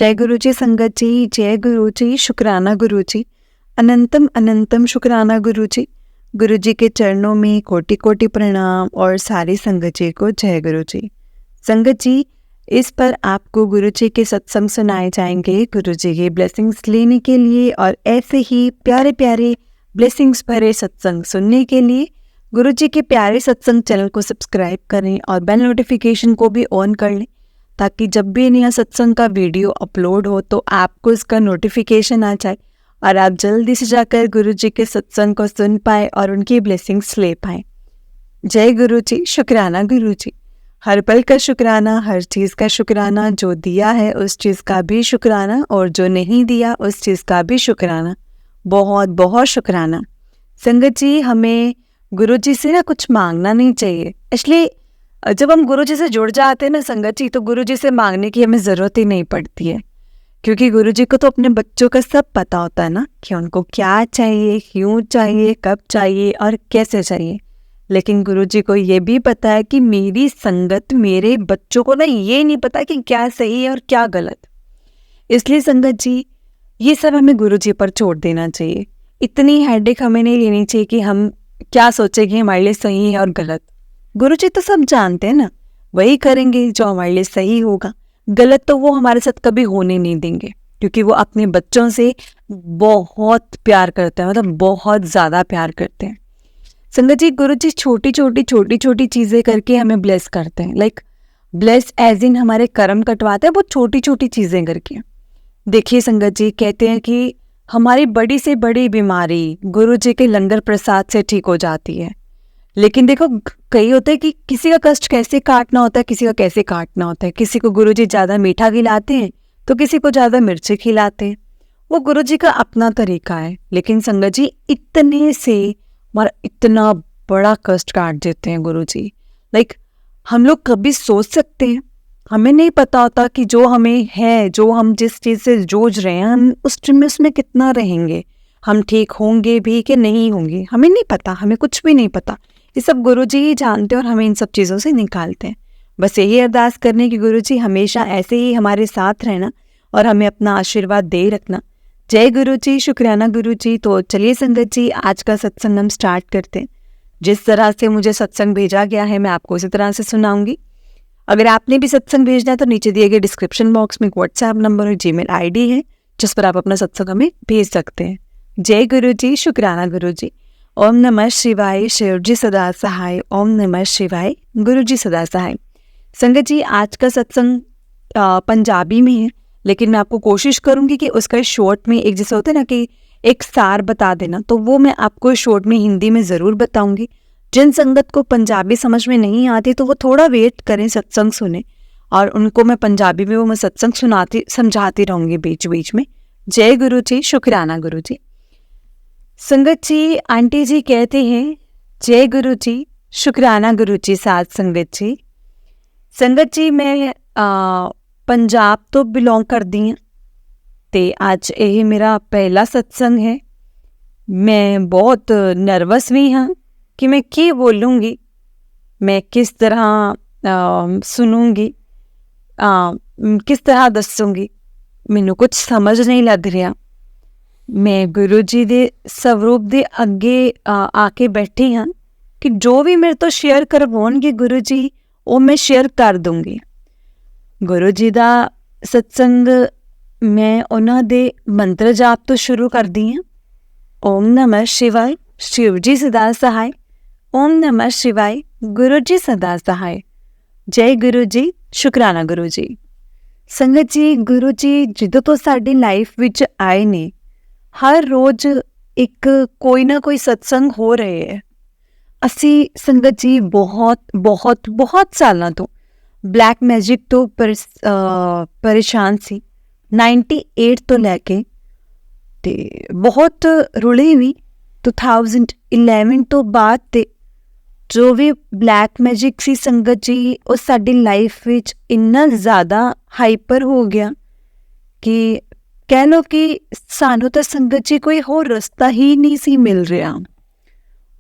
जय गुरु जी संगत जी, जय गुरु जी, शुक्राना गुरु जी, अनंतम अनंतम शुक्राना गुरु जी। गुरु जी के चरणों में कोटि कोटि प्रणाम और सारी संगत जी को जय गुरु जी। संगत जी, इस पर आपको गुरु जी के सत्संग सुनाए जाएंगे गुरु जी के ब्लेसिंग्स लेने के लिए, और ऐसे ही प्यारे प्यारे ब्लेसिंग्स भरे सत्संग सुनने के लिए गुरु जी के प्यारे सत्संग चैनल को सब्सक्राइब करें और बेल नोटिफिकेशन को भी ऑन कर लें, ताकि जब भी नया सत्संग का वीडियो अपलोड हो तो आपको इसका नोटिफिकेशन आ जाए और आप जल्दी से जाकर गुरु जी के सत्संग को सुन पाए और उनकी ब्लेसिंग्स ले पाए। जय गुरु जी, शुक्राना गुरु जी। हर पल का शुक्राना, हर चीज़ का शुक्राना, जो दिया है उस चीज़ का भी शुक्राना और जो नहीं दिया उस चीज़ का भी शुक्राना। बहुत बहुत शुक्राना। संगत जी, हमें गुरु जी से ना कुछ मांगना नहीं चाहिए। इसलिए जब हम गुरु जी से जुड़ जाते हैं ना संगत जी, तो गुरु जी से मांगने की हमें ज़रूरत ही नहीं पड़ती है, क्योंकि गुरु जी को तो अपने बच्चों का सब पता होता है ना, कि उनको क्या चाहिए, क्यों चाहिए, कब चाहिए और कैसे चाहिए। लेकिन गुरु जी को ये भी पता है कि मेरी संगत, मेरे बच्चों को ना ये नहीं पता कि क्या सही है और क्या गलत। इसलिए संगत जी, ये सब हमें गुरु जी पर छोड़ देना चाहिए। इतनी हेडेक हमें नहीं लेनी चाहिए कि हम क्या सोचें कि हमारे लिए सही है और गलत। गुरु जी तो सब जानते हैं ना, वही करेंगे जो हमारे लिए सही होगा। गलत तो वो हमारे साथ कभी होने नहीं देंगे, क्योंकि वो अपने बच्चों से बहुत प्यार करते हैं, मतलब बहुत ज़्यादा प्यार करते हैं। संगत जी, गुरु जी छोटी छोटी चीज़ें करके हमें ब्लेस करते हैं। लाइक ब्लेस एज इन हमारे कर्म कटवाते हैं, वो छोटी छोटी चीज़ें करके। देखिए संगत जी, कहते हैं कि हमारी बड़ी से बड़ी बीमारी गुरु जी के लंगर प्रसाद से ठीक हो जाती है। लेकिन देखो, कई होता है कि किसी का कष्ट कैसे काटना होता है, किसी का कैसे काटना होता है। किसी को गुरुजी ज़्यादा मीठा खिलाते हैं तो किसी को ज़्यादा मिर्ची खिलाते हैं। वो गुरुजी का अपना तरीका है। लेकिन संगत जी, इतने से हमारा इतना बड़ा कष्ट काट देते हैं गुरुजी। लाइक हम लोग कभी सोच सकते हैं? हमें नहीं पता होता कि जो हमें है, जो हम जिस चीज़ से जूझ रहे हैं, हम उसमें कितना रहेंगे, हम ठीक होंगे भी कि नहीं होंगे, हमें नहीं पता, हमें कुछ भी नहीं पता। ये सब गुरुजी ही जानते हैं और हमें इन सब चीज़ों से निकालते हैं। बस यही अरदास करने की गुरुजी हमेशा ऐसे ही हमारे साथ रहना और हमें अपना आशीर्वाद दे रखना। जय गुरु जी, शुक्राना गुरु जी। तो चलिए संगत जी, आज का सत्संग हम स्टार्ट करते हैं। जिस तरह से मुझे सत्संग भेजा गया है मैं आपको उसी तरह से सुनाऊंगी। अगर आपने भी सत्संग भेजना है तो नीचे दिए गए डिस्क्रिप्शन बॉक्स में एक व्हाट्सएप नंबर और जीमेल आईडी है, जिस पर आप अपना सत्संग हमें भेज सकते हैं। जय गुरु जी, शुक्राना गुरु जी। ओम नमः शिवाय, शिव जी सदा सहाय। ओम नमः शिवाय, गुरु जी सदा सहाय। संगत जी, आज का सत्संग पंजाबी में है, लेकिन मैं आपको कोशिश करूंगी कि उसका शॉर्ट में, एक जैसे होता है ना कि एक सार बता देना, तो वो मैं आपको शॉर्ट में हिंदी में ज़रूर बताऊंगी। जिन संगत को पंजाबी समझ में नहीं आती तो वो थोड़ा वेट करें, सत्संग सुने, और उनको मैं पंजाबी में वो मैं सत्संग समझाती रहूँगी बीच बीच में। जय गुरु जी, शुक्राना गुरु जी। संगत जी, आंटी जी कहते हैं जय गुरु जी, शुक्राना गुरु जी। साथ संगत जी, संगत जी मैं पंजाब तो बिलोंग करदी हाँ, ते आज ये मेरा पहला सत्संग है। मैं बहुत नर्वस भी हाँ कि मैं क्या बोलूँगी, मैं किस तरह सुनूंगी, किस तरह दसूँगी, मैनू कुछ समझ नहीं लग रहा। मैं गुरु जी दे स्वरूप दे अगे आके बैठी हाँ कि जो भी मेरे तो शेयर करवाउणगे गुरु जी, वो मैं शेयर कर दूंगी। गुरु जी दा सत्संग मैं उन्हां दे मंत्र जाप तो शुरू कर दी हाँ। ओम नमः शिवाय, शिव जी सदा सहाय। ओम नमः शिवाय, गुरु जी सदा सहाय। जय गुरु जी, शुक्राना गुरु जी। संगत जी, गुरु जी जिदों तो साडी लाइफ विच आए ने, हर रोज एक कोई ना कोई सत्संग हो रहे है। असी संगत जी बहुत बहुत बहुत सालों तो ब्लैक मैजिक तो परेशान सी। 98 तो लैके ते बहुत रुले भी 2011 तो बाद ते जो भी ब्लैक मैजिक सी संगत जी, वो साडी लाइफ विच इन्ना ज़्यादा हाइपर हो गया कि कह लो कि सानू तो संगत जी कोई होर रस्ता ही नहीं सी मिल रहा।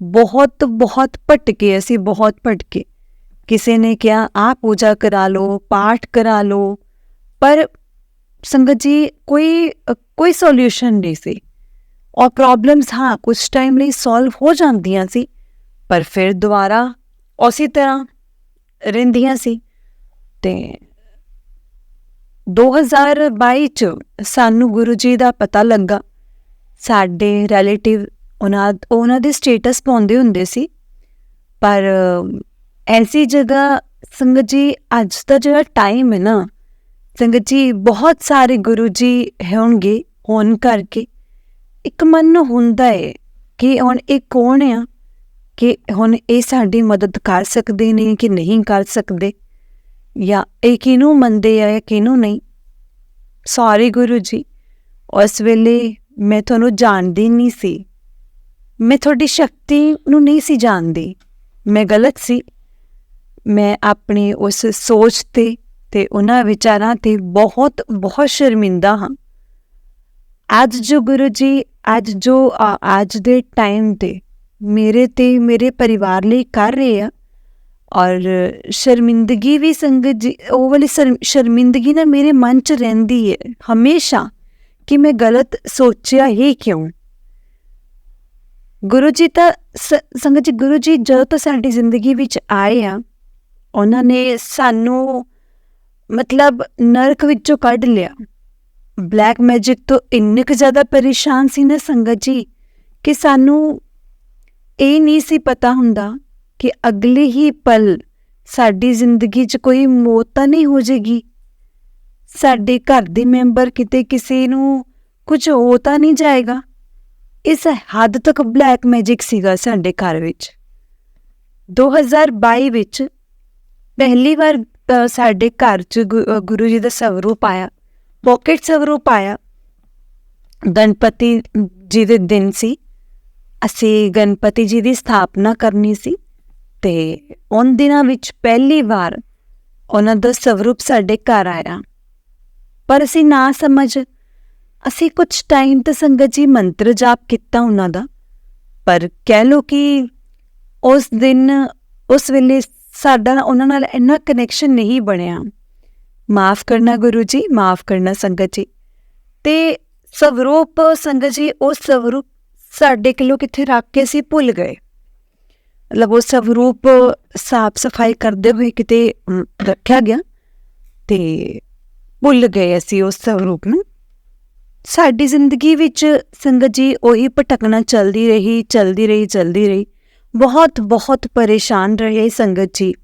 बहुत बहुत भटके, असी बहुत भटके। किसी ने कहा आप पूजा करा लो, पाठ करा लो, पर ਸੰਗਤ ਜੀ ਕੋਈ ਸੋਲਿਊਸ਼ਨ ਨਹੀਂ ਸੀ, ਔਰ ਪ੍ਰੋਬਲਮਸ ਹਾਂ ਕੁਝ ਟਾਈਮ ਲਈ ਸੋਲਵ ਹੋ ਜਾਂਦੀਆਂ ਸੀ, ਪਰ ਫਿਰ ਦੁਬਾਰਾ ਉਸੇ ਤਰ੍ਹਾਂ ਰਹਿੰਦੀਆਂ ਸੀ। ਤੇ 2022 ਚ ਸਾਨੂੰ ਗੁਰੂ ਜੀ ਦਾ ਪਤਾ ਲੱਗਾ। ਸਾਡੇ ਰਿਲੇਟਿਵ ਉਹਨਾਂ ਦੇ ਸਟੇਟਸ ਪਾਉਂਦੇ ਹੁੰਦੇ ਸੀ, ਪਰ ਐਸੀ ਜਗ੍ਹਾ ਸੰਗਤ ਜੀ ਅੱਜ ਦਾ ਜਿਹੜਾ ਟਾਈਮ ਹੈ ਨਾ ਸੰਗਤ ਜੀ, ਬਹੁਤ ਸਾਰੇ ਗੁਰੂ ਜੀ ਹੋਣ ਕਰਕੇ ਇੱਕ ਮਨ ਨੂੰ ਹੁੰਦਾ ਹੈ ਕਿ ਹੁਣ ਇਹ ਕੌਣ ਆ, ਕਿ ਹੁਣ ਇਹ ਸਾਡੀ ਮਦਦ ਕਰ ਸਕਦੇ ਨੇ ਕਿ ਨਹੀਂ ਕਰ ਸਕਦੇ, ਜਾਂ ਇਹ ਕਿਹਨੂੰ ਮੰਨਦੇ ਆ ਜਾਂ ਕਿਹਨੂੰ ਨਹੀਂ। ਸੌਰੀ ਗੁਰੂ ਜੀ, ਉਸ ਵੇਲੇ ਮੈਂ ਤੁਹਾਨੂੰ ਜਾਣਦੀ ਨਹੀਂ ਸੀ, ਮੈਂ ਤੁਹਾਡੀ ਸ਼ਕਤੀ ਨੂੰ ਨਹੀਂ ਸੀ ਜਾਣਦੀ, ਮੈਂ ਗਲਤ ਸੀ। ਮੈਂ ਆਪਣੀ ਉਸ ਸੋਚ ਤੇ ਉਹਨਾਂ ਵਿਚਾਰਾਂ ਤੇ ਬਹੁਤ ਸ਼ਰਮਿੰਦਾ ਹਾਂ। ਅੱਜ ਜੋ ਗੁਰੂ ਜੀ ਅੱਜ ਦੇ ਟਾਈਮ ਤੇ ਮੇਰੇ ਤੇ ਮੇਰੇ ਪਰਿਵਾਰ ਲਈ ਕਰ ਰਹੇ ਆ, ਔਰ ਸ਼ਰਮਿੰਦਗੀ ਵੀ ਸੰਗਤ ਜੀ, ਉਹ ਵਾਲੀ ਸ਼ਰਮਿੰਦਗੀ ਨਾ ਮੇਰੇ ਮਨ 'ਚ ਰਹਿੰਦੀ ਹੈ ਹਮੇਸ਼ਾ ਕਿ ਮੈਂ ਗਲਤ ਸੋਚਿਆ ਹੀ ਕਿਉਂ। ਗੁਰੂ ਜੀ ਤਾਂ ਸੰਗਤ ਜੀ, ਗੁਰੂ ਜੀ ਜਦੋਂ ਤੋਂ ਸਾਡੀ ਜ਼ਿੰਦਗੀ ਵਿੱਚ ਆਏ ਆ, ਉਹਨਾਂ ਨੇ ਸਾਨੂੰ ਮਤਲਬ ਨਰਕ ਵਿੱਚੋਂ ਕੱਢ ਲਿਆ। ਬਲੈਕ ਮੈਜਿਕ ਤੋਂ ਇੰਨੇ ਕੁ ਜ਼ਿਆਦਾ ਪਰੇਸ਼ਾਨ ਸੀ ਨਾ ਸੰਗਤ ਜੀ ਕਿ ਸਾਨੂੰ ਇਹ ਨਹੀਂ ਸੀ ਪਤਾ ਹੁੰਦਾ ਕਿ ਅਗਲੇ ਹੀ ਪਲ ਸਾਡੀ ਜ਼ਿੰਦਗੀ 'ਚ ਕੋਈ ਮੌਤ ਤਾਂ ਨਹੀਂ ਹੋ ਜਾਏਗੀ, ਸਾਡੇ ਘਰ ਦੇ ਮੈਂਬਰ ਕਿਤੇ ਕਿਸੇ ਨੂੰ ਕੁਝ ਹੋ ਤਾਂ ਨਹੀਂ ਜਾਏਗਾ। ਇਸ ਹੱਦ ਤੱਕ ਬਲੈਕ ਮੈਜਿਕ ਸੀਗਾ ਸਾਡੇ ਘਰ ਵਿੱਚ। 2022 ਵਿੱਚ ਪਹਿਲੀ ਵਾਰ ਸਾਡੇ ਘਰ 'ਚ ਗੁਰੂ ਜੀ ਦਾ ਸਵਰੂਪ ਆਇਆ, ਪੋਕੇਟ ਸਵਰੂਪ ਆਇਆ। ਗਣਪਤੀ ਜੀ ਦੇ ਦਿਨ ਸੀ, ਅਸੀਂ ਗਣਪਤੀ ਜੀ ਦੀ ਸਥਾਪਨਾ ਕਰਨੀ ਸੀ, ਤੇ ਉਨ ਦਿਨਾਂ ਵਿੱਚ ਪਹਿਲੀ ਵਾਰ ਉਹਨਾਂ ਦਾ ਸਵਰੂਪ ਸਾਡੇ ਘਰ ਆਇਆ। ਪਰ ਅਸੀਂ ਨਾ ਸਮਝ ਅਸੀਂ ਕੁਛ ਟਾਈਮ ਤਾਂ ਸੰਗਤ ਜੀ ਮੰਤਰ ਜਾਪ ਕੀਤਾ ਉਹਨਾਂ ਦਾ, ਪਰ ਕਹਿ ਲਓ ਕਿ ਉਸ ਵੇਲੇ ਸਾਡਾ ਉਹਨਾਂ ਨਾਲ ਇੰਨਾ ਕਨੈਕਸ਼ਨ ਨਹੀਂ ਬਣਿਆ। ਮਾफ़ ਕਰਨਾ ਗੁਰੂ ਜੀ, ਮਾफ़ ਕਰਨਾ ਸੰਗਤ ਜੀ। ਤੇ ਸਵਰੂਪ ਸੰਗਤ ਜੀ, ਉਹ ਸਵਰੂਪ ਸਾਡੇ ਕੋਲੋਂ ਕਿੱਥੇ ਰੱਖ ਕੇ ਅਸੀਂ ਭੁੱਲ ਗਏ। ਮਤਲਬ ਉਹ ਸਵਰੂਪ ਸਾਫ ਸਫਾਈ ਕਰਦੇ ਹੋਏ ਕਿਤੇ ਰੱਖਿਆ ਗਿਆ ਤੇ ਭੁੱਲ ਗਏ ਅਸੀਂ ਉਸ ਸਵਰੂਪ ਨੂੰ। ਸਾਡੀ ਜ਼ਿੰਦਗੀ ਵਿੱਚ ਸੰਗਤ ਜੀ ਉਹੀ ਭਟਕਣਾ ਚੱਲਦੀ ਰਹੀ। ਬਹੁਤ ਪਰੇਸ਼ਾਨ ਰਹੇ ਸੰਗਤ ਜੀ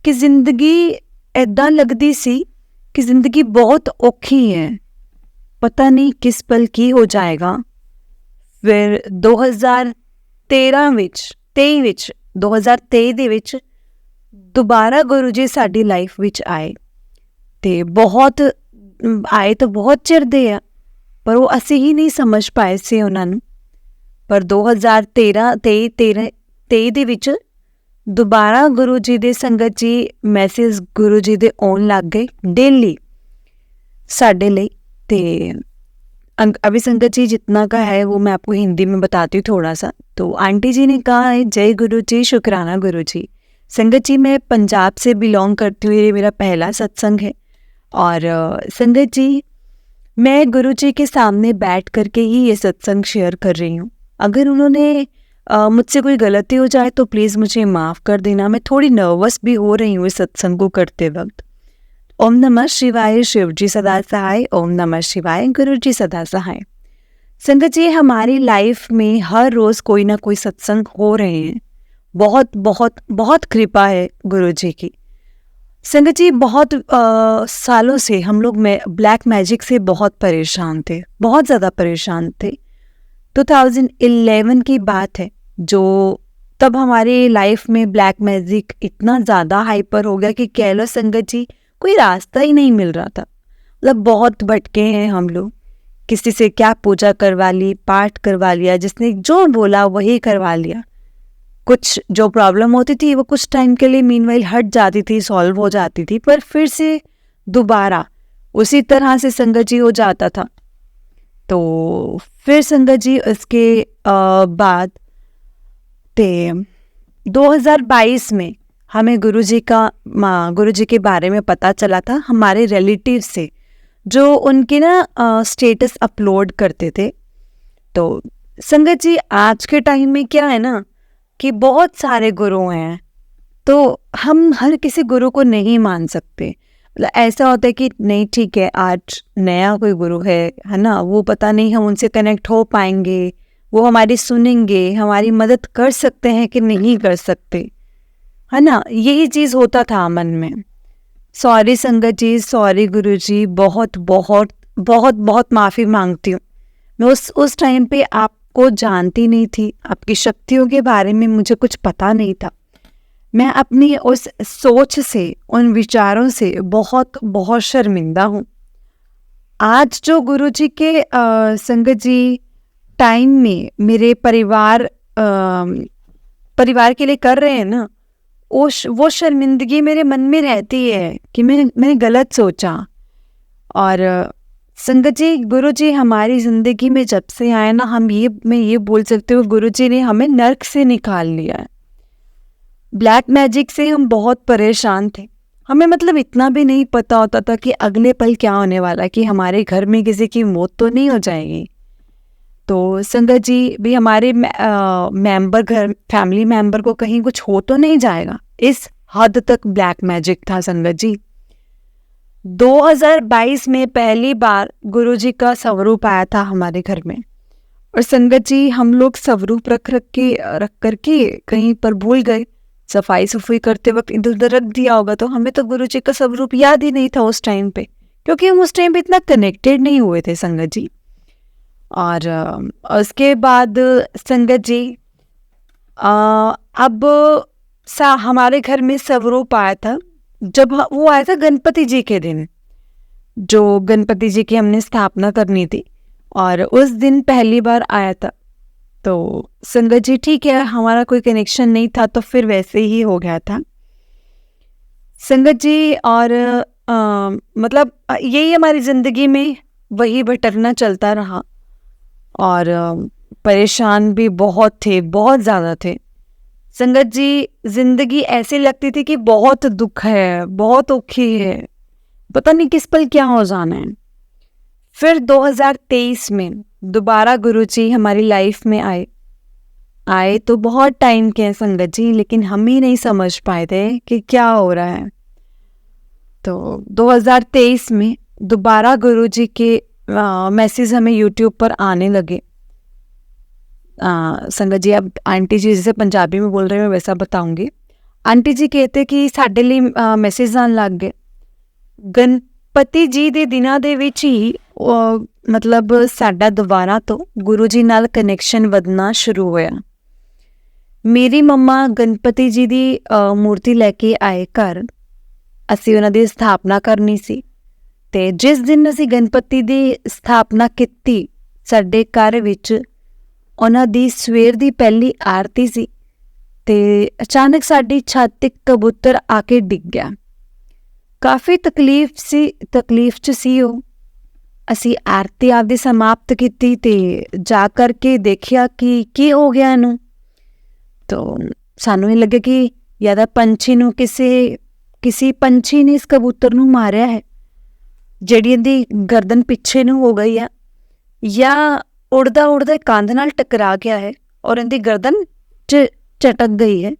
ਕਿ ਜ਼ਿੰਦਗੀ ਇੱਦਾਂ ਲੱਗਦੀ ਸੀ ਕਿ ਜ਼ਿੰਦਗੀ ਬਹੁਤ ਔਖੀ ਹੈ, ਪਤਾ ਨਹੀਂ ਕਿਸ ਪਲ ਕੀ ਹੋ ਜਾਏਗਾ। ਫਿਰ 2023 ਦੇ ਵਿੱਚ ਦੁਬਾਰਾ ਗੁਰੂ ਜੀ ਸਾਡੀ ਲਾਈਫ ਵਿੱਚ ਆਏ, ਤੇ ਆਏ ਤਾਂ ਬਹੁਤ ਚਿਰ ਦੇ ਆ, ਪਰ ਉਹ ਅਸੀਂ ਹੀ ਨਹੀਂ ਸਮਝ ਪਾਏ ਸੀ ਉਹਨਾਂ ਨੂੰ। ਪਰ 2023 ਦੇ ਵਿੱਚ ਦੁਬਾਰਾ ਗੁਰੂ ਜੀ ਦੇ ਸੰਗਤ ਜੀ ਮੈਸੇਜ ਗੁਰੂ ਜੀ ਦੇ ਆਉਣ ਲੱਗ ਗਏ डेली साढ़े लिए। तो अभी संगत जी जितना का है वो मैं आपको हिंदी में बताती हूँ थोड़ा सा। तो आंटी जी ने कहा है जय गुरु जी, शुक्राना गुरु जी। संगत जी मैं पंजाब से बिलोंग करती हूँ, ये मेरा पहला सत्संग है। और संगत जी मैं गुरु जी के सामने बैठ करके ही ये सत्संग शेयर कर रही हूँ। अगर उन्होंने मुझसे कोई गलती हो जाए तो प्लीज़ मुझे माफ़ कर देना। मैं थोड़ी नर्वस भी हो रही हूँ इस सत्संग को करते वक्त। ओम नमः शिवाय, शिव जी सदा सहाय। ओम नमः शिवाय, गुरु जी सदा सहाय। संगत जी हमारी लाइफ में हर रोज़ कोई ना कोई सत्संग हो रहे हैं। बहुत बहुत बहुत कृपा है गुरु जी की। संगत जी बहुत सालों से हम लोग ब्लैक मैजिक से बहुत परेशान थे, बहुत ज़्यादा परेशान थे। 2011 की बात है, जो तब हमारे लाइफ में ब्लैक मैजिक इतना ज़्यादा हाइपर हो गया कि कह लो संगत जी कोई रास्ता ही नहीं मिल रहा था। मतलब बहुत भटके हैं हम लोग, किसी से क्या पूजा करवा ली, पाठ करवा लिया, जिसने जो बोला वही करवा लिया। कुछ जो प्रॉब्लम होती थी वो कुछ टाइम के लिए मीनवाइल हट जाती थी, सॉल्व हो जाती थी, पर फिर से दोबारा उसी तरह से संगत जी हो जाता था। तो फिर संगत जी उसके बाद 2022 में हमें गुरु जी के बारे में पता चला था हमारे रिलेटिव से, जो उनके ना स्टेटस अपलोड करते थे। तो संगत जी, आज के टाइम में क्या है ना कि बहुत सारे गुरु हैं, तो हम हर किसी गुरु को नहीं मान सकते। मतलब ऐसा होता है कि नहीं ठीक है, आज नया कोई गुरु है ना, वो पता नहीं हम उनसे कनेक्ट हो पाएंगे, वो हमारी सुनेंगे, हमारी मदद कर सकते हैं कि नहीं कर सकते, है ना। यही चीज़ होता था मन में। सॉरी संगत जी, सॉरी गुरु जी, बहुत बहुत बहुत बहुत माफ़ी मांगती हूँ। मैं उस टाइम पे आपको जानती नहीं थी, आपकी शक्तियों के बारे में मुझे कुछ पता नहीं था। मैं अपनी उस सोच से, उन विचारों से बहुत बहुत शर्मिंदा हूँ। आज जो गुरुजी के संगत जी टाइम में मेरे परिवार के लिए कर रहे हैं ना, वो शर्मिंदगी मेरे मन में रहती है कि मैंने गलत सोचा। और संगत जी, गुरुजी हमारी ज़िंदगी में जब से आए ना, मैं ये बोल सकती हूँ, गुरुजी ने हमें नर्क से निकाल लिया है। ब्लैक मैजिक से हम बहुत परेशान थे। हमें मतलब इतना भी नहीं पता होता था कि अगले पल क्या होने वाला है, कि हमारे घर में किसी की मौत तो नहीं हो जाएगी। तो संगत जी भी हमारे फैमिली मेंबर को कहीं कुछ हो तो नहीं जाएगा, इस हद तक ब्लैक मैजिक था संगत जी। 2022 में पहली बार गुरुजी का स्वरूप आया था हमारे घर में। और संगत जी, हम लोग स्वरूप रख करके कहीं पर भूल गए। सफाई सुफाई करते वक्त इधर उधर रख दिया होगा, तो हमें तो गुरुजी का स्वरूप याद ही नहीं था उस टाइम पे, क्योंकि हम उस टाइम पे इतना कनेक्टेड नहीं हुए थे संगत जी। और उसके बाद संगत जी, अब हमारे घर में स्वरूप आया था जब वो आया था गणपति जी के दिन, जो गणपति जी की हमने स्थापना करनी थी, और उस दिन पहली बार आया था। तो संगत जी ठीक है, हमारा कोई कनेक्शन नहीं था, तो फिर वैसे ही हो गया था संगत जी। और मतलब यही हमारी ज़िंदगी में वही भटकना चलता रहा। और परेशान भी बहुत थे, बहुत ज़्यादा थे संगत जी। ज़िंदगी ऐसी लगती थी कि बहुत दुख है, बहुत औखी है, पता नहीं किस पल क्या हो जाना है। फिर 2023 में दोबारा गुरुजी हमारी लाइफ में आए तो बहुत टाइम के हैं संगत जी, लेकिन हम ही नहीं समझ पाए थे कि क्या हो रहा है। तो 2023 में दोबारा गुरुजी के मैसेज हमें यूट्यूब पर आने लगे। संगत जी, अब आंटी जी जैसे पंजाबी में बोल रहे हैं वैसा बताऊंगी। आंटी जी कहते कि साडे लिए मैसेज आने लग गए। गणपति जी ਦੇ ਦਿਨਾਂ ਦੇ ਵਿੱਚ ਹੀ ਮਤਲਬ ਸਾਡਾ ਦੁਬਾਰਾ ਤੋਂ ਗੁਰੂ ਜੀ ਨਾਲ ਕਨੈਕਸ਼ਨ ਵਧਣਾ ਸ਼ੁਰੂ ਹੋਇਆ। ਮੇਰੀ ਮੰਮਾ ਗਣਪਤੀ ਜੀ ਦੀ ਮੂਰਤੀ ਲੈ ਕੇ ਆਏ ਘਰ। ਅਸੀਂ ਉਹਨਾਂ ਦੀ ਸਥਾਪਨਾ ਕਰਨੀ ਸੀ, ਤੇ ਜਿਸ ਦਿਨ ਅਸੀਂ ਗਣਪਤੀ ਦੀ ਸਥਾਪਨਾ ਕੀਤੀ, ਸਾਡੇ ਘਰ ਵਿੱਚ ਉਹਨਾਂ ਦੀ ਸਵੇਰ ਦੀ ਪਹਿਲੀ ਆਰਤੀ ਸੀ, ਤੇ ਅਚਾਨਕ ਸਾਡੀ ਛੱਤ ਤੇ ਕਬੂਤਰ ਆ ਕੇ ਡਿੱਗ ਗਿਆ। ਕਾਫੀ ਤਕਲੀਫ 'ਚ ਸੀ ਉਹ। ਅਸੀਂ ਆਰਤੀ ਆਪਦੀ ਸਮਾਪਤ ਕੀਤੀ ਤੇ ਜਾ ਕਰਕੇ ਦੇਖਿਆ ਕਿ ਕੀ ਹੋ ਗਿਆ ਇਹਨੂੰ। ਤਾਂ ਸਾਨੂੰ ਇਹ ਲੱਗਿਆ ਕਿ ਜਾਂ ਤਾਂ ਪੰਛੀ ਨੂੰ ਕਿਸੇ ਪੰਛੀ ਨੇ ਇਸ ਕਬੂਤਰ ਨੂੰ ਮਾਰਿਆ ਹੈ, ਜਿਹੜੀ ਇਹਦੀ ਗਰਦਨ ਪਿੱਛੇ ਨੂੰ ਹੋ ਗਈ ਆ, ਜਾਂ ਉੜਦਾ ਕੰਧ ਨਾਲ ਟਕਰਾ ਗਿਆ ਹੈ ਔਰ ਇਹਦੀ ਗਰਦਨ 'ਚ ਚਟਕ ਗਈ ਹੈ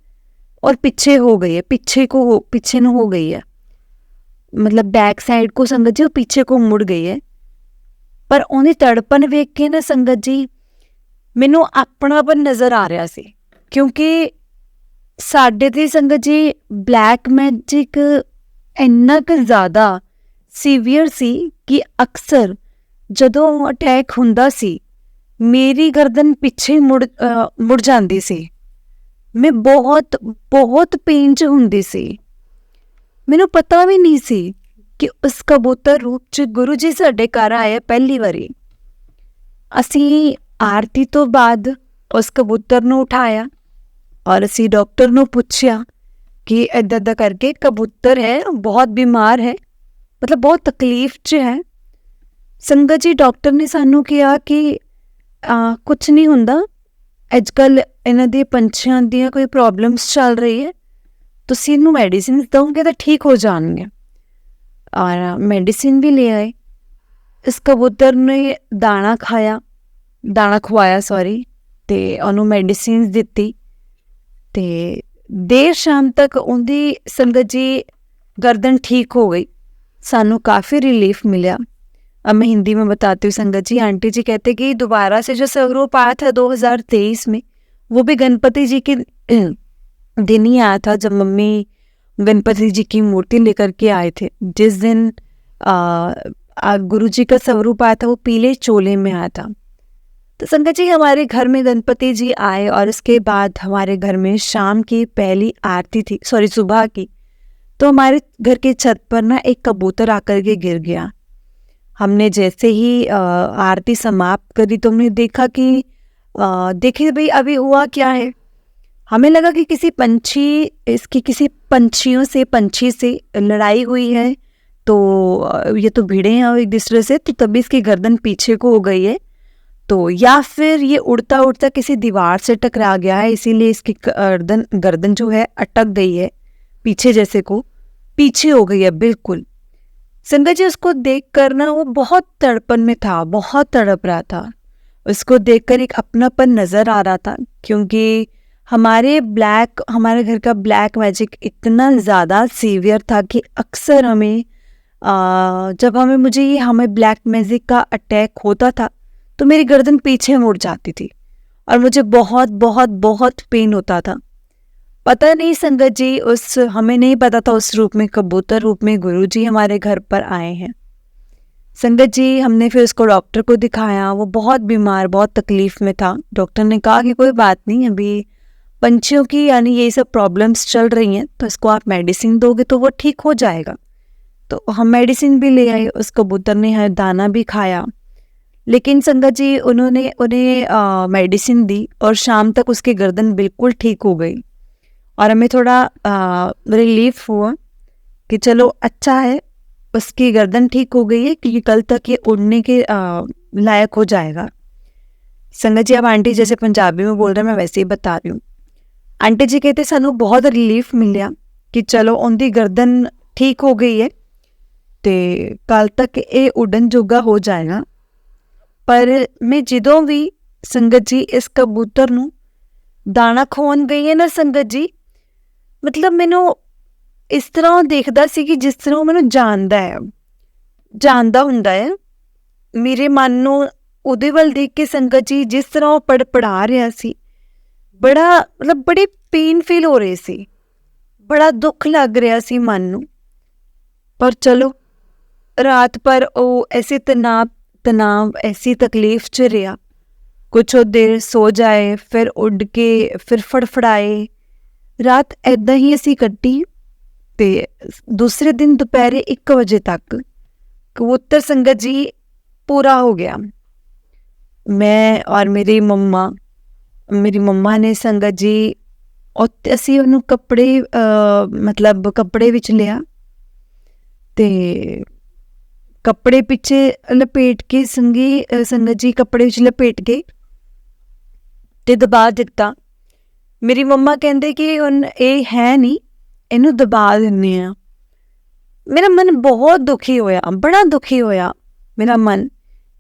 ਔਰ ਪਿੱਛੇ ਹੋ ਗਈ ਹੈ, ਪਿੱਛੇ ਨੂੰ ਹੋ गई है, मतलब बैक साइड को संगत जी वो पीछे को मुड़ गई है। पर उन्हें तड़पन वेख के ना संगत जी मैनू अपनापन नज़र आ रहा सी, क्योंकि साडे ते संगत जी ब्लैक मैजिक इन्ना क ज़्यादा सीवियर सी कि अक्सर जदों अटैक हुंदा सी मेरी गर्दन पिछे मुड़ जाती सी। मैं बहुत बहुत पेन च हुंदी सी। ਮੈਨੂੰ ਪਤਾ ਵੀ ਨਹੀਂ ਸੀ ਕਿ ਉਸ ਕਬੂਤਰ ਰੂਪ 'ਚ ਗੁਰੂ ਜੀ ਸਾਡੇ ਘਰ ਆਏ ਪਹਿਲੀ ਵਾਰੀ। ਅਸੀਂ ਆਰਤੀ ਤੋਂ ਬਾਅਦ ਉਸ ਕਬੂਤਰ ਨੂੰ ਉਠਾਇਆ ਔਰ ਅਸੀਂ ਡਾਕਟਰ ਨੂੰ ਪੁੱਛਿਆ ਕਿ ਇੱਦਾਂ ਕਰਕੇ ਕਬੂਤਰ ਹੈ, ਬਹੁਤ ਬਿਮਾਰ ਹੈ, ਮਤਲਬ ਬਹੁਤ ਤਕਲੀਫ 'ਚ ਹੈ। ਸੰਗਤ ਜੀ, ਡਾਕਟਰ ਨੇ ਸਾਨੂੰ ਕਿਹਾ ਕਿ ਕੁਛ ਨਹੀਂ ਹੁੰਦਾ, ਅੱਜ ਕੱਲ੍ਹ ਇਹਨਾਂ ਦੇ ਪੰਛੀਆਂ ਦੀਆਂ ਕੋਈ ਪ੍ਰੋਬਲਮਸ ਚੱਲ ਰਹੀ ਹੈ, ਤੁਸੀਂ ਇਹਨੂੰ ਮੈਡੀਸਿਨ ਦਓਗੇ ਤਾਂ ਠੀਕ ਹੋ ਜਾਣਗੇ। और मेडिसिन भी ले आए ਇਸ ਕਬੂਤਰ ਨੇ ਦਾਣਾ ਖਵਾਇਆ ਸੌਰੀ, ਤੇ ਉਹਨੂੰ ਮੈਡੀਸਿਨਸ ਦਿੱਤੀ। ਤੇ ਦੇਰ ਸ਼ਾਮ ਤੱਕ ਉਹਦੀ ਸੰਗਤ ਜੀ गर्दन ठीक हो गई। सानू काफ़ी रिलीफ मिला। अब मैं हिंदी में बताती हूँ संगत जी। आंटी जी कहते कि दोबारा से जो स्वरूप आया था 2023 में, वो भी गणपति जी के दिन ही आया था, जब मम्मी गणपति जी की मूर्ति लेकर के आए थे। जिस दिन गुरु जी का स्वरूप आया था वो पीले चोले में आया था। तो संगत जी हमारे घर में गणपति जी आए और उसके बाद हमारे घर में शाम की पहली आरती थी, सॉरी सुबह की। तो हमारे घर के छत पर ना एक कबूतर आकर के गिर गया। हमने जैसे ही आरती समाप्त करी तो हमने देखा कि देखिए भाई अभी हुआ क्या है। हमें लगा कि किसी पंछी से लड़ाई हुई है, तो ये तो भिड़े हैं एक दूसरे से, तो तभी इसकी गर्दन पीछे को हो गई है। तो या फिर ये उड़ता उड़ता किसी दीवार से टकरा गया है, इसीलिए इसकी गर्दन जो है अटक गई है, पीछे जैसे को पीछे हो गई है बिल्कुल। संगत जी उसको देख कर ना वो बहुत तड़पन में था, बहुत तड़प रहा था। उसको देखकर एक अपनापन नज़र आ रहा था, क्योंकि हमारे घर का ब्लैक मैजिक इतना ज़्यादा सीवियर था कि अक्सर जब हमें ब्लैक मैजिक का अटैक होता था तो मेरी गर्दन पीछे मुड़ जाती थी और मुझे बहुत बहुत बहुत पेन होता था। पता नहीं संगत जी, हमें नहीं पता था उस रूप में, कबूतर रूप में गुरु जी हमारे घर पर आए हैं। संगत जी हमने फिर उसको डॉक्टर को दिखाया। वो बहुत बीमार, बहुत तकलीफ़ में था। डॉक्टर ने कहा कि कोई बात नहीं, अभी पंछियों की यानी ये सब प्रॉब्लम्स चल रही हैं, तो इसको आप मेडिसिन दोगे तो वो ठीक हो जाएगा। तो हम मेडिसिन भी ले आए, उस कबूतर ने हर दाना भी खाया। लेकिन संगत जी उन्हें मेडिसिन दी और शाम तक उसकी गर्दन बिल्कुल ठीक हो गई और हमें थोड़ा रिलीफ हुआ कि चलो अच्छा है, उसकी गर्दन ठीक हो गई है, क्योंकि कल तक ये उड़ने के लायक हो जाएगा। संगत जी अब आंटी जैसे पंजाबी में बोल रहे हैं, मैं वैसे ही बता रही हूँ। आंटी जी कहते सानू बहुत रिलीफ मिला कि चलो उनकी गर्दन ठीक हो गई है, तो कल तक ये उड़न जोगा हो जाएगा। पर मैं जदों भी संगत जी इस कबूतर नू दाना खवाउण गई है ना संगत जी, मतलब मैनू इस तरह देखदा सी कि जिस तरह मैनू जानदा हुंदा है। मेरे मन नू उहदे वल देख के संगत जी जिस तरह वो पड़पड़ा रहा सी, बड़े पेन फील हो रहे सी, बड़ा दुख लग रहा सी मन नू। पर चलो रात पर वो ऐसे तनाव ऐसी तकलीफ च रहा। कुछ देर सो जाए, फिर उड़ के फिर फड़फड़ाए। रात ऐदां ही असी कट्टी। ते दूसरे दिन दोपहरे 1 बजे तक कबूतर संगत जी पूरा हो गया। मैं और मेरी मम्मा ने संगत जी असी उन्होंने कपड़े विच लिया, ते कपड़े पिछे लपेट के संगत जी कपड़े विच लपेट के ते दबा दिता। मेरी मम्मा कहते कि हुण ये है नहीं, इनू दबा दिन्ने आ। मेरा मन बहुत दुखी होया, बड़ा दुखी होया मेरा मन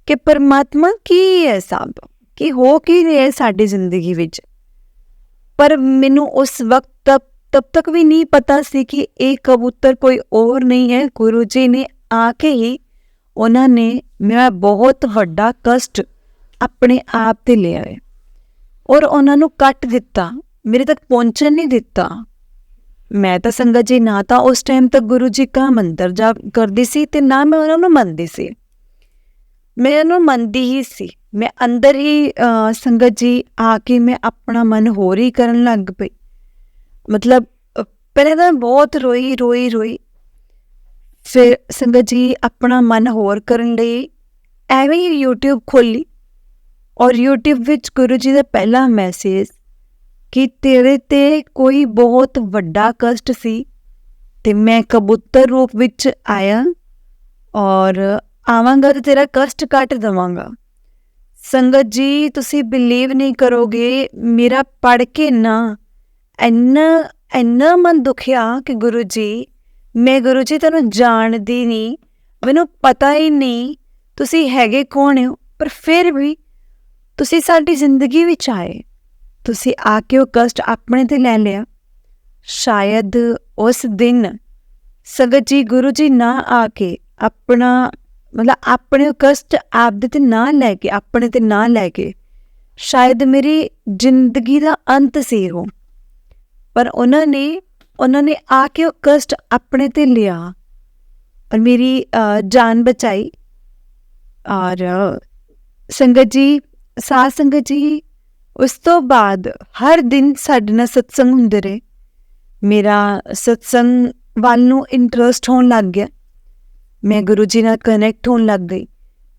कि परमात्मा की है सब कि हो की रहा साडी जिंदगी विच। पर मैनू उस वक्त तब तक भी नहीं पता सी कि ये कबूतर कोई और नहीं है, गुरु जी ने आके ही उन्होंने मेरा बहुत वड्डा कष्ट अपने आप ते लिया है और उन्होंने कट दिता, मेरे तक पहुँचन नहीं दिता। मैं तो संगत जी ना तो उस टाइम तक गुरु जी का मंत्र जाप करती सी ते ना मैं उन्होंने मनती सी। मैं उन्होंने मनती ही सी, मैं अंदर ही संगत जी आके मैं अपना मन होर ही करन लग पई। मतलब पहले तो बहुत रोई, फिर संगत जी अपना मन होर करन लई एवें ही यूट्यूब खोली और यूट्यूब विच गुरु जी का पहला मैसेज कि तेरे ते कोई बहुत वड्डा कष्ट सी ते मैं कबूतर रूप विच आया और आवांगा तो तेरा कष्ट कट देवांगा। संगत जी तुसी बिलीव नहीं करोगे, मेरा पढ़ के ना इन्ना मन दुखिया कि गुरु जी मैं गुरु जी तेनू जानदी नहीं, मैनू पता ही नहीं ਤੁਸੀਂ ਹੈਗੇ ਕੌਣ ਹੋ, ਪਰ ਫਿਰ ਵੀ ਤੁਸੀਂ ਸਾਡੀ ਜ਼ਿੰਦਗੀ ਵਿੱਚ ਆਏ, ਤੁਸੀਂ ਆ ਕੇ ਉਹ ਕਸ਼ਟ ਆਪਣੇ 'ਤੇ ਲੈ ਲਿਆ। ਸ਼ਾਇਦ ਉਸ ਦਿਨ ਸੰਗਤ ਜੀ ਗੁਰੂ ਜੀ ਨਾ ਆ ਕੇ ਆਪਣਾ ਮਤਲਬ ਆਪਣੇ ਕਸ਼ਟ ਆਪਦੇ 'ਤੇ ਨਾ ਲੈ ਕੇ, ਆਪਣੇ 'ਤੇ ਨਾ ਲੈ ਕੇ, ਸ਼ਾਇਦ ਮੇਰੀ ਜ਼ਿੰਦਗੀ ਦਾ ਅੰਤ ਸੀ ਉਹ, ਪਰ ਉਹਨਾਂ ਨੇ ਆ ਕੇ ਉਹ ਕਸ਼ਟ ਆਪਣੇ 'ਤੇ ਲਿਆ ਔਰ ਮੇਰੀ ਜਾਨ ਬਚਾਈ। ਔਰ ਸੰਗਤ ਜੀ, ਸਾਧ ਸੰਗਤ ਜੀ, ਉਸ ਤੋਂ ਬਾਅਦ ਹਰ ਦਿਨ ਸਾਡੇ ਨਾਲ ਸਤਸੰਗ ਹੁੰਦੇ ਰਹੇ। ਮੇਰਾ ਸਤਸੰਗ ਵੱਲ ਨੂੰ ਇੰਟਰਸਟ ਹੋਣ ਲੱਗ ਗਿਆ, ਮੈਂ ਗੁਰੂ ਜੀ ਨਾਲ ਕਨੈਕਟ ਹੋਣ ਲੱਗ ਗਈ,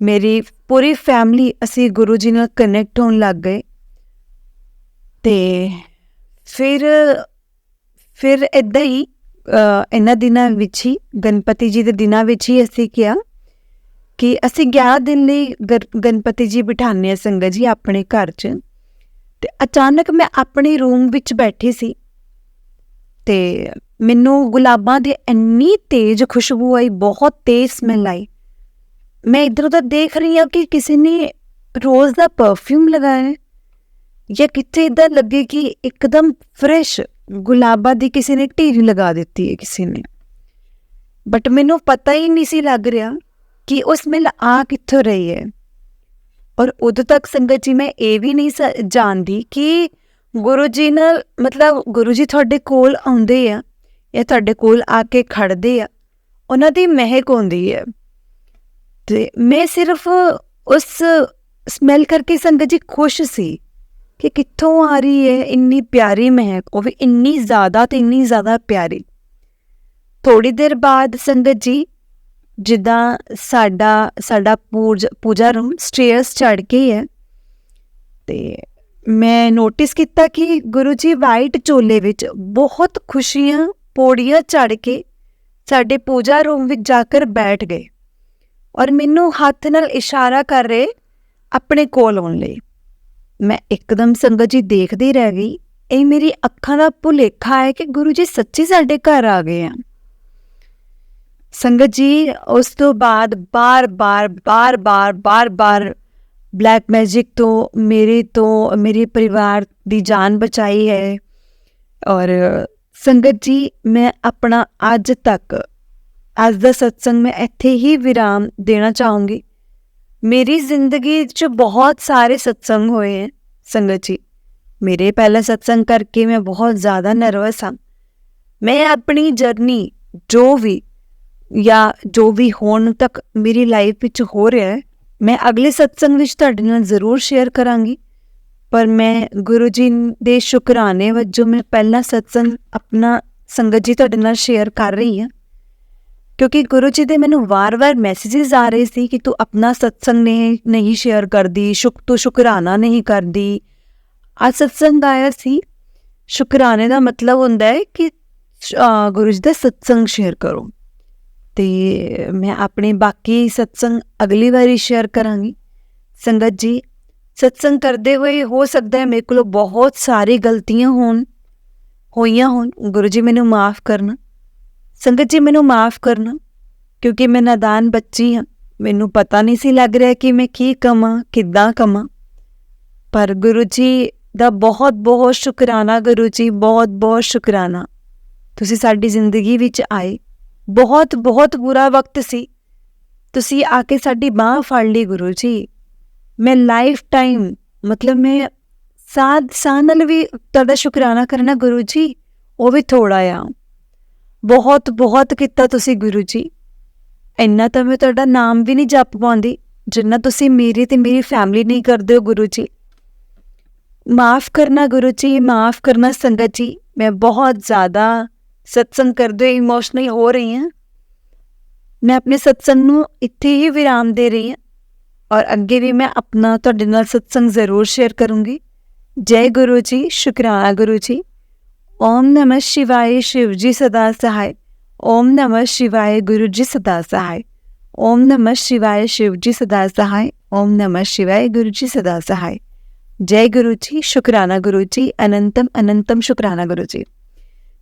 ਮੇਰੀ ਪੂਰੀ ਫੈਮਿਲੀ ਅਸੀਂ ਗੁਰੂ ਜੀ ਨਾਲ ਕਨੈਕਟ ਹੋਣ ਲੱਗ ਗਏ। ਅਤੇ ਫਿਰ ਇੱਦਾਂ ਹੀ ਇਹਨਾਂ ਦਿਨਾਂ ਵਿੱਚ ਹੀ, ਗਣਪਤੀ ਜੀ ਦੇ ਦਿਨਾਂ ਵਿੱਚ ਹੀ ਅਸੀਂ ਕਿਹਾ ਕਿ ਅਸੀਂ 11 ਦਿਨ ਲਈ ਗਣਪਤੀ ਜੀ ਬਿਠਾਉਂਦੇ ਹਾਂ ਸੰਗਤ ਜੀ ਆਪਣੇ ਘਰ 'ਚ। ਅਤੇ ਅਚਾਨਕ ਮੈਂ ਆਪਣੇ ਰੂਮ ਵਿੱਚ ਬੈਠੀ ਸੀ ਅਤੇ ਮੈਨੂੰ ਗੁਲਾਬਾਂ ਦੀ ਇੰਨੀ ਤੇਜ਼ ਖੁਸ਼ਬੂ ਆਈ, ਬਹੁਤ ਤੇਜ਼ ਸਮੈਲ ਆਈ। ਮੈਂ ਇੱਧਰ ਉੱਧਰ ਦੇਖ ਰਹੀ ਹਾਂ ਕਿ ਕਿਸੇ ਨੇ ਰੋਜ਼ ਦਾ ਪਰਫਿਊਮ ਲਗਾਇਆ ਜਾਂ ਕਿਤੇ ਇੱਦਾਂ ਲੱਗੇ ਕਿ ਇੱਕਦਮ ਫਰੈਸ਼ ਗੁਲਾਬਾਂ ਦੀ ਕਿਸੇ ਨੇ ਢੇਰੀ ਲਗਾ ਦਿੱਤੀ ਹੈ ਕਿਸੇ ਨੇ, ਬਟ ਮੈਨੂੰ ਪਤਾ ਹੀ ਨਹੀਂ ਸੀ ਲੱਗ ਰਿਹਾ ਕਿ ਉਹ ਸਮੈਲ ਆ ਕਿੱਥੋਂ ਰਹੀ ਹੈ। ਔਰ ਉਦੋਂ ਤੱਕ ਸੰਗਤ ਜੀ ਮੈਂ ਇਹ ਵੀ ਨਹੀਂ ਜਾਣਦੀ ਕਿ ਗੁਰੂ ਜੀ ਨਾਲ ਮਤਲਬ ਗੁਰੂ ਜੀ ਤੁਹਾਡੇ ਕੋਲ ਆਉਂਦੇ ਆ ਜਾਂ ਤੁਹਾਡੇ ਕੋਲ ਆ ਕੇ ਖੜ੍ਹਦੇ ਆ, ਉਹਨਾਂ ਦੀ ਮਹਿਕ ਆਉਂਦੀ ਹੈ। ਅਤੇ ਮੈਂ ਸਿਰਫ ਉਸ ਸਮੈਲ ਕਰਕੇ ਸੰਗਤ ਜੀ ਖੁਸ਼ ਸੀ ਕਿ ਕਿੱਥੋਂ ਆ ਰਹੀ ਹੈ ਇੰਨੀ ਪਿਆਰੀ ਮਹਿਕ, ਉਹ ਵੀ ਇੰਨੀ ਜ਼ਿਆਦਾ ਤੇ ਇੰਨੀ ਜ਼ਿਆਦਾ ਪਿਆਰੀ। ਥੋੜ੍ਹੀ ਦੇਰ ਬਾਅਦ ਸੰਗਤ ਜੀ, ਜਿੱਦਾਂ ਸਾਡਾ ਪੂਜਾ ਰੂਮ ਸਟੇਅਰਸ ਚੜ੍ਹ ਕੇ ਹੈ, ਅਤੇ ਮੈਂ ਨੋਟਿਸ ਕੀਤਾ ਕਿ ਗੁਰੂ ਜੀ ਵਾਈਟ ਚੋਲੇ ਵਿੱਚ ਬਹੁਤ ਖੁਸ਼ੀਆਂ ਪੌੜੀਆਂ ਚੜ੍ਹ ਕੇ ਸਾਡੇ ਪੂਜਾ ਰੂਮ ਵਿੱਚ ਜਾ ਕਰ ਬੈਠ ਗਏ ਔਰ ਮੈਨੂੰ ਹੱਥ ਨਾਲ ਇਸ਼ਾਰਾ ਕਰ ਰਹੇ ਆਪਣੇ ਕੋਲ ਆਉਣ ਲਈ। ਮੈਂ ਇੱਕਦਮ ਸੰਗਤ ਜੀ ਦੇਖਦੀ ਰਹਿ ਗਈ, ਇਹ ਮੇਰੀ ਅੱਖਾਂ ਦਾ ਭੁਲੇਖਾ ਹੈ ਕਿ ਗੁਰੂ ਜੀ ਸੱਚੀ ਸਾਡੇ ਘਰ ਆ ਗਏ ਆ। ਸੰਗਤ ਜੀ, ਉਸ ਤੋਂ ਬਾਅਦ ਬਾਰ-ਬਾਰ ਬਲੈਕ ਮੈਜਿਕ ਤੋਂ ਮੇਰੇ ਪਰਿਵਾਰ ਦੀ ਜਾਨ ਬਚਾਈ ਹੈ। ਔਰ ਸੰਗਤ ਜੀ, ਮੈਂ ਆਪਣਾ ਅੱਜ ਦਾ ਸਤਸੰਗ ਮੈਂ ਇੱਥੇ ਹੀ ਵਿਰਾਮ ਦੇਣਾ ਚਾਹੂੰਗੀ। ਮੇਰੀ ਜ਼ਿੰਦਗੀ 'ਚ ਬਹੁਤ ਸਾਰੇ ਸਤਸੰਗ ਹੋਏ ਹੈ ਸੰਗਤ ਜੀ। ਮੇਰੇ ਪਹਿਲਾ ਸਤਸੰਗ ਕਰਕੇ ਮੈਂ ਬਹੁਤ ਜ਼ਿਆਦਾ ਨਰਵਸ ਹਾਂ। ਮੈਂ ਆਪਣੀ ਜਰਨੀ ਜੋ ਵੀ ਹੁਣ ਤੱਕ ਮੇਰੀ ਲਾਈਫ ਵਿੱਚ ਹੋ ਰਿਹਾ ਹੈ, ਮੈਂ ਅਗਲੇ ਸਤਸੰਗ ਵਿੱਚ ਤੁਹਾਡੇ ਨਾਲ ਜ਼ਰੂਰ ਸ਼ੇਅਰ ਕਰਾਂਗੀ। ਪਰ ਮੈਂ ਗੁਰੂ ਜੀ ਦੇ ਸ਼ੁਕਰਾਨੇ ਵਜੋਂ ਮੈਂ ਪਹਿਲਾ ਸਤਸੰਗ ਆਪਣਾ ਸੰਗਤ ਜੀ ਤੁਹਾਡੇ ਨਾਲ ਸ਼ੇਅਰ ਕਰ ਰਹੀ ਹਾਂ, ਕਿਉਂਕਿ ਗੁਰੂ ਜੀ ਦੇ ਮੈਨੂੰ ਵਾਰ-ਵਾਰ ਮੈਸੇਜਿਸ ਆ ਰਹੇ ਸੀ ਕਿ ਤੂੰ ਆਪਣਾ ਸਤਸੰਗ ਨਹੀਂ ਸ਼ੇਅਰ ਕਰਦੀ, ਤੂੰ ਸ਼ੁਕਰਾਨਾ ਨਹੀਂ ਕਰਦੀ। ਅੱਜ ਸਤਸੰਗ ਆਇਆ ਸੀ, ਸ਼ੁਕਰਾਨੇ ਦਾ ਮਤਲਬ ਹੁੰਦਾ ਹੈ ਕਿ ਗੁਰੂ ਜੀ ਦਾ ਸਤਸੰਗ ਸ਼ੇਅਰ ਕਰੋ। ਅਤੇ ਮੈਂ ਆਪਣੇ ਬਾਕੀ ਸਤਸੰਗ ਅਗਲੀ ਵਾਰੀ ਸ਼ੇਅਰ ਕਰਾਂਗੀ। ਸੰਗਤ ਜੀ, ਸਤਸੰਗ ਕਰਦੇ ਹੋਏ ਹੋ ਸਕਦਾ ਹੈ ਮੇਰੇ ਕੋਲੋਂ ਬਹੁਤ ਸਾਰੀ ਗਲਤੀਆਂ ਹੋਈਆਂ ਹੋਣ। ਗੁਰੂ ਜੀ ਮੈਨੂੰ ਮਾफ़ ਕਰਨਾ, ਸੰਗਤ ਜੀ ਮੈਨੂੰ ਮਾफ़ ਕਰਨਾ, ਕਿਉਂਕਿ ਮੈਂ ਨਾਦਾਨ ਬੱਚੀ ਹਾਂ। ਮੈਨੂੰ ਪਤਾ ਨਹੀਂ ਸੀ ਲੱਗ ਰਿਹਾ ਕਿ ਮੈਂ ਕੀ ਕਵਾਂ, ਕਿੱਦਾਂ ਕਵਾਂ। ਪਰ ਗੁਰੂ ਜੀ ਦਾ ਬਹੁਤ ਬਹੁਤ ਸ਼ੁਕਰਾਨਾ, ਗੁਰੂ ਜੀ ਬਹੁਤ ਸ਼ੁਕਰਾਨਾ, ਤੁਸੀਂ ਸਾਡੀ ਜ਼ਿੰਦਗੀ ਵਿੱਚ ਆਏ। ਬਹੁਤ ਬੁਰਾ ਵਕਤ ਸੀ, ਤੁਸੀਂ ਆ ਕੇ ਸਾਡੀ ਬਾਂਹ ਫੜ ਲਈ ਗੁਰੂ ਜੀ। ਮੈਂ ਲਾਈਫ ਟਾਈਮ ਮਤਲਬ ਮੈਂ ਸਾਹ ਨਾਲ ਵੀ ਤੁਹਾਡਾ ਸ਼ੁਕਰਾਨਾ ਕਰਨਾ ਗੁਰੂ ਜੀ, ਉਹ ਵੀ ਥੋੜ੍ਹਾ ਆ। ਬਹੁਤ ਕੀਤਾ ਤੁਸੀਂ ਗੁਰੂ ਜੀ। ਇੰਨਾ ਤਾਂ ਮੈਂ ਤੁਹਾਡਾ ਨਾਮ ਵੀ ਨਹੀਂ ਜਪ ਪਾਉਂਦੀ ਜਿੰਨਾ ਤੁਸੀਂ ਮੇਰੀ ਤੇ ਮੇਰੀ ਫੈਮਿਲੀ ਨਹੀਂ ਕਰਦੇ ਹੋ ਗੁਰੂ ਜੀ। ਮਾफ़ ਕਰਨਾ ਗੁਰੂ ਜੀ, ਮਾफ़ ਕਰਨਾ ਸੰਗਤ ਜੀ। ਮੈਂ ਬਹੁਤ ਜ਼ਿਆਦਾ ਸਤਸੰਗ ਕਰਦੇ ਇਮੋਸ਼ਨਲ ਹੋ ਰਹੀ ਹਾਂ। ਮੈਂ ਆਪਣੇ ਸਤਸੰਗ ਨੂੰ ਇੱਥੇ ਹੀ ਵਿਰਾਮ ਦੇ ਰਹੀ ਹਾਂ ਔਰ ਅੱਗੇ ਵੀ ਮੈਂ ਆਪਣਾ ਤੁਹਾਡੇ ਨਾਲ ਸਤਸੰਗ ਜ਼ਰੂਰ ਸ਼ੇਅਰ ਕਰੂੰਗੀ। ਜੈ ਗੁਰੂ ਜੀ, ਸ਼ੁਕਰਾਨਾ ਗੁਰੂ ਜੀ। ਓਮ ਨਮः शिवाय शिव जी सदा सहाय। ओम नमः शिवाय गुरु जी सदा सहाय। ओम नमः शिवाय शिव जी सदा सहाय। ओम नमः शिवाय गुरु जी सदा सहाय। जय गुरु जी, शुक्राना गुरु जी, अनंतम शुक्राना गुरु जी।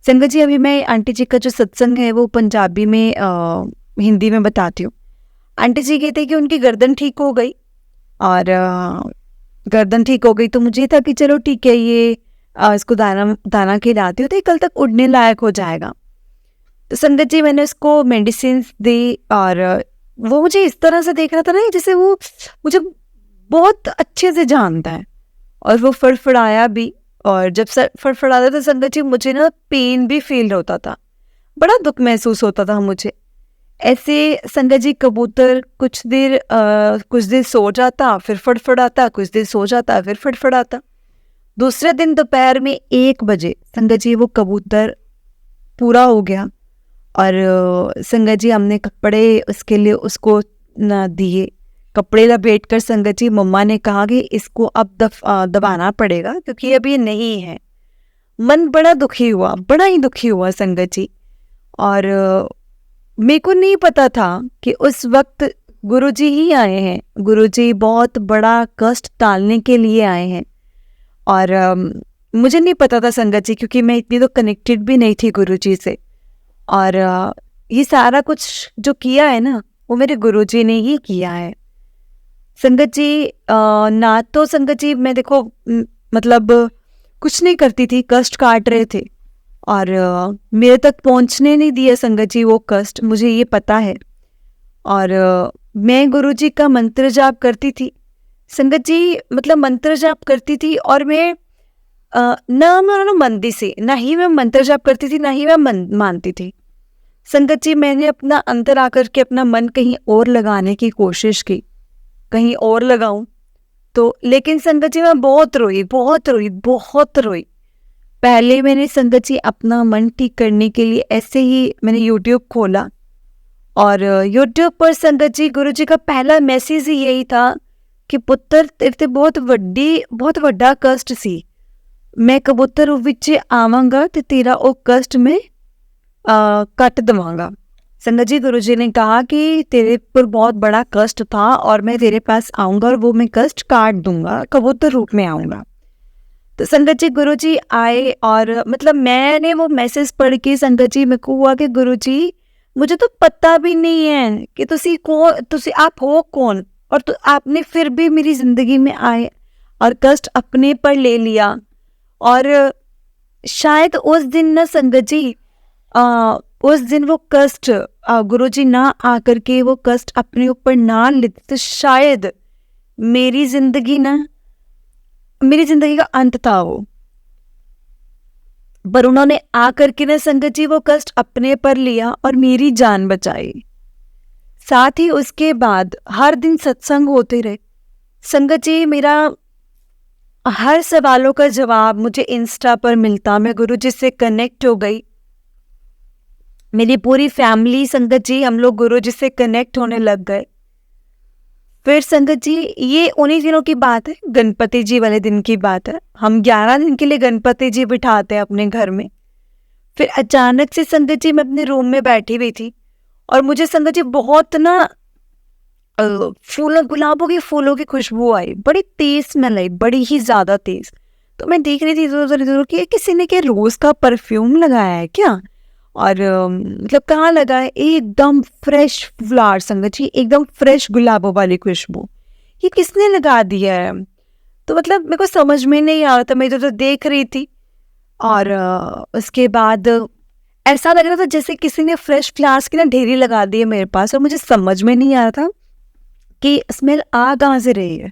संगत जी, अभी मैं आंटी जी का जो सत्संग है वो पंजाबी में हिंदी में बताती हूँ। आंटी जी कहते कि उनकी गर्दन ठीक हो गई, और गर्दन ठीक हो गई तो मुझे था कि चलो ठीक है, ये इसको दाना दाना खिलाती हूँ तो ये कल तक उड़ने लायक हो जाएगा। तो संगत जी मैंने उसको मेडिसिन दी, और वो मुझे इस तरह से देख रहा था ना जैसे वो मुझे बहुत अच्छे से जानता है। और वो फड़फड़ाया भी, और जब फड़फड़ाता था संगत जी मुझे ना पेन भी फील होता था, बड़ा दुख महसूस होता था मुझे। ऐसे संगत जी कबूतर कुछ देर सो जाता, फिर फड़फड़ाता, कुछ देर सो जाता, फिर फड़फड़ाता। दूसरे दिन दोपहर में 1 बजे संगत जी वो कबूतर पूरा हो गया, और संगत जी हमने कपड़े उसके लिए उसको ना दिए। कपड़े लपेट कर संगत जी मम्मा ने कहा कि इसको अब दबाना पड़ेगा क्योंकि अब ये नहीं है। मन बड़ा दुखी हुआ, बड़ा ही दुखी हुआ संगत जी। और मेरे को नहीं पता था कि उस वक्त गुरुजी ही आए हैं। गुरुजी बहुत बड़ा कष्ट टालने के लिए आए हैं। और मुझे नहीं पता था संगत जी, क्योंकि मैं इतनी तो कनेक्टेड भी नहीं थी गुरुजी से। और ये सारा कुछ जो किया है ना वो मेरे गुरुजी ने ही किया है। संगत जी ना तो संगत जी मैं देखो मतलब कुछ नहीं करती थी, कष्ट काट रहे थे, और मेरे तक पहुंचने नहीं दिया संगत जी वो कष्ट, मुझे ये पता है। और मैं गुरुजी का मंत्र जाप करती थी संगत जी, मतलब मंत्र जाप करती थी, और मैं ना मैं मंदी से ना ही मैं मंत्र जाप करती थी, ना ही मैं मानती थी। संगत जी मैंने अपना अंदर आकर के अपना मन कहीं और लगाने की कोशिश की, कहीं और लगाऊं तो, लेकिन संगत जी मैं बहुत रोई, बहुत रोई, बहुत रोई। पहले मैंने संगत जी अपना मन ठीक करने के लिए ऐसे ही मैंने यूट्यूब खोला, और यूट्यूब पर संगत जी गुरु जी का पहला मैसेज ही यही था कि पुत्र तेरे ते बहुत वड्डा कष्ट सी, मैं कबूतर विच आवांगा ते तेरा वो कष्ट में कट दवांगा। संगत जी गुरु जी ने कहा कि तेरे पर बहुत बड़ा कष्ट था और मैं तेरे पास आऊंगा और वो मैं कष्ट काट दूंगा, कबूतर रूप में आऊंगा। तो संगत जी गुरु जी आए, और मतलब मैंने वो मैसेज पढ़ के संगत जी मेरे को हुआ कि गुरु जी मुझे तो पता भी नहीं है कि तुसी आप हो कौन, और तो आपने फिर भी मेरी जिंदगी में आए और कष्ट अपने पर ले लिया। और शायद उस दिन ना संगत जी उस दिन वो कष्ट गुरुजी ना आकर के वो कष्ट अपने ऊपर ना लेते तो शायद मेरी जिंदगी का अंत था वो। पर उन्होंने आकर के ना संगत जी वो कष्ट अपने पर लिया और मेरी जान बचाई। साथ ही उसके बाद हर दिन सत्संग होते रहे। संगत जी मेरा हर सवालों का जवाब मुझे इंस्टा पर मिलता, मैं गुरुजी से कनेक्ट हो गई। मेरी पूरी फैमिली संगत जी हम लोग गुरुजी से कनेक्ट होने लग गए। फिर संगत जी ये उन्हीं दिनों की बात है, गणपति जी वाले दिन की बात है। हम 11 दिन के लिए गणपति जी बिठाते हैं अपने घर में। फिर अचानक से संगत जी मैं अपने रूम में बैठी हुई थी और मुझे संगत जी बहुत ना गुलाबों के फूलों की खुशबू आई, बड़ी तेज स्मेल आई, बड़ी ही ज्यादा तेज। तो मैं देख रही थी इधर उधर कि किसी ने क्या रोज का परफ्यूम लगाया है क्या, और मतलब कहाँ लगा है। एकदम फ्रेश फ्लावर संगत जी, एकदम फ्रेश गुलाबों वाली खुशबू, ये किसने लगा दिया है। तो मतलब मेरे को समझ में नहीं आ रहा था, मैं इधर देख रही थी। और उसके बाद ऐसा लग रहा था जैसे किसी ने फ्रेश फ्लावर्स की ना ढेरी लगा दी है मेरे पास, और मुझे समझ में नहीं आ रहा था कि स्मेल आ कहाँ से रही है।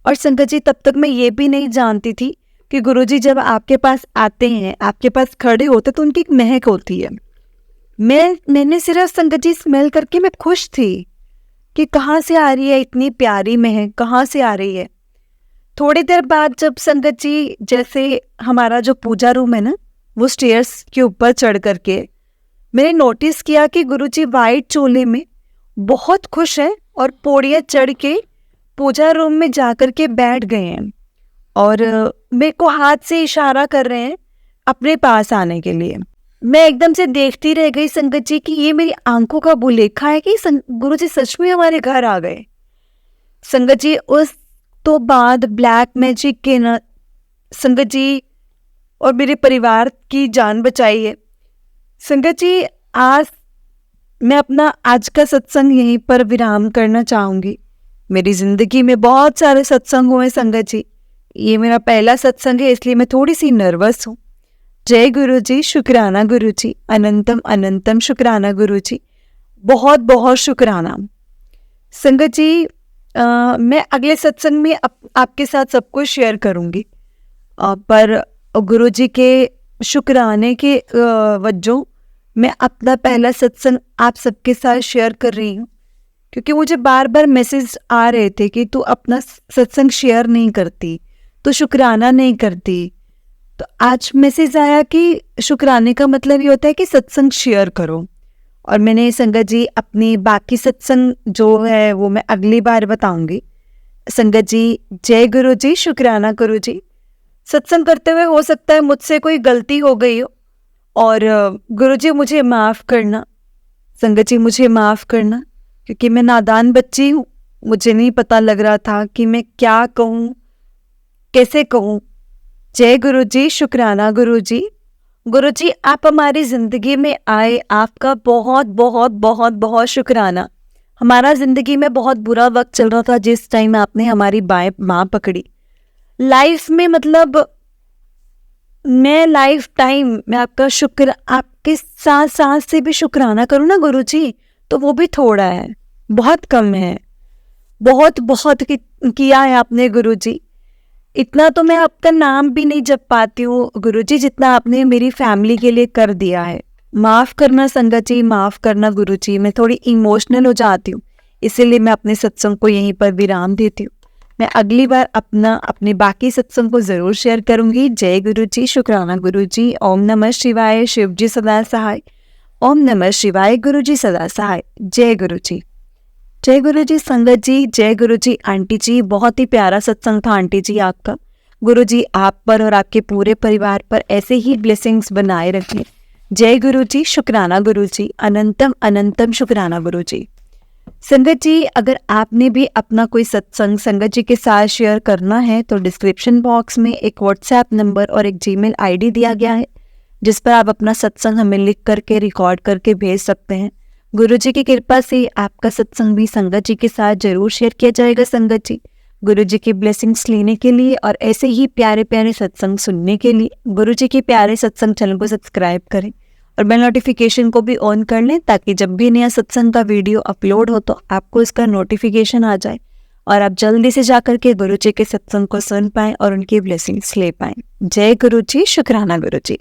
और संगत जी तब तक मैं ये भी नहीं जानती थी कि गुरुजी जब आपके पास आते हैं, आपके पास खड़े होते तो उनकी एक महक होती है। मैंने सिर्फ संगत जी स्मेल करके मैं खुश थी कि कहाँ से आ रही है इतनी प्यारी महक, कहाँ से आ रही है। थोड़ी देर बाद जब संगत जी जैसे हमारा जो पूजा रूम है ना वो स्टेयर्स के ऊपर चढ़ करके मैंने नोटिस किया कि गुरुजी वाइट चोले में बहुत खुश है और पौड़ियाँ चढ़ के पूजा रूम में जाकर के बैठ गए हैं और मेरे को हाथ से इशारा कर रहे हैं अपने पास आने के लिए। मैं एकदम से देखती रह गई संगत जी कि ये मेरी आंखों का भुलेखा है कि गुरुजी सच में हमारे घर आ गए। संगत जी उस तो बाद ब्लैक मैजिक के ना संगत जी और मेरे परिवार की जान बचाई है। संगत जी आज मैं अपना आज का सत्संग यहीं पर विराम करना चाहूँगी। मेरी ज़िंदगी में बहुत सारे सत्संग हुए संगत जी। ये मेरा पहला सत्संग है, इसलिए मैं थोड़ी सी नर्वस हूँ। जय गुरु जी, शुक्राना गुरु जी, अनंतम अनंतम शुक्राना गुरु जी, बहुत बहुत शुक्राना। संगत जी, मैं अगले सत्संग में आपके साथ सब कुछ शेयर करूँगी, पर गुरु जी के शुक्राने के वजह मैं अपना पहला सत्संग आप सबके साथ शेयर कर रही हूँ, क्योंकि मुझे बार बार मैसेज आ रहे थे कि तू अपना सत्संग शेयर नहीं करती, तो शुक्राना नहीं करती। तो आज मैसेज आया कि शुक्राने का मतलब ये होता है कि सत्संग शेयर करो। और मैंने संगत जी अपनी बाकी सत्संग जो है वो मैं अगली बार बताऊंगी। संगत जी, जय गुरु जी, शुक्राना गुरु जी। सत्संग करते हुए हो सकता है मुझसे कोई गलती हो गई हो, और गुरु जी मुझे माफ़ करना। संगत जी मुझे माफ़ करना, क्योंकि मैं नादान बच्ची हूँ। मुझे नहीं पता लग रहा था कि मैं क्या कहूँ, कैसे कहूँ। जय गुरु जी, शुक्राना गुरु जी। गुरु जी, आप हमारी ज़िंदगी में आए, आपका बहुत बहुत बहुत बहुत शुक्राना। हमारा ज़िंदगी में बहुत बुरा वक्त चल रहा था, जिस टाइम आपने हमारी बाँ पकड़ी। लाइफ में मतलब मैं लाइफ टाइम मैं आपका शुक्र, आपके साथ सांस से भी शुक्राना करूँ ना गुरु जी, तो वो भी थोड़ा है, बहुत कम है। बहुत बहुत किया है आपने गुरु जी। इतना तो मैं आपका नाम भी नहीं जप पाती हूँ गुरु जी, जितना आपने मेरी फैमिली के लिए कर दिया है। माफ़ करना संगत जी, माफ़ करना गुरु जी। मैं थोड़ी इमोशनल हो जाती हूँ, इसीलिए मैं अपने सत्संग को यहीं पर विराम देती हूँ। मैं अगली बार अपने बाकी सत्संग को ज़रूर शेयर करूँगी। जय गुरु जी, शुक्राना गुरु जी। ओम नमः शिवाय, शिव जी सदा सहाय। ओम नमः शिवाय, गुरु जी सदा सहाय। जय गुरु जी। जय गुरु जी संगत जी, जय गुरु जी आंटी जी। बहुत ही प्यारा सत्संग था आंटी जी आपका। गुरु जी आप पर और आपके पूरे परिवार पर ऐसे ही ब्लेसिंग्स बनाए रखें। जय गुरु जी, शुक्राना गुरु जी, अनंतम अनंतम शुक्राना गुरु जी। संगत जी, अगर आपने भी अपना कोई सत्संग संगत जी के साथ शेयर करना है तो डिस्क्रिप्शन बॉक्स में एक व्हाट्सएप नंबर और एक जीमेल आईडी दिया गया है, जिस पर आप अपना सत्संग हमें लिख करके रिकॉर्ड करके भेज सकते हैं। गुरु जी की कृपा से आपका सत्संग भी संगत जी के साथ जरूर शेयर किया जाएगा। संगत जी, गुरु जी की ब्लेसिंग्स लेने के लिए और ऐसे ही प्यारे प्यारे सत्संग सुनने के लिए गुरु जी के प्यारे सत्संग चैनल को सब्सक्राइब करें और बेल नोटिफिकेशन को भी ऑन कर लें, ताकि जब भी नया सत्संग का वीडियो अपलोड हो तो आपको इसका नोटिफिकेशन आ जाए और आप जल्दी से जाकर के गुरु जी के सत्संग को सुन पाएं और उनकी ब्लेसिंग्स ले पाएं। जय गुरु जी, शुक्राना गुरु जी।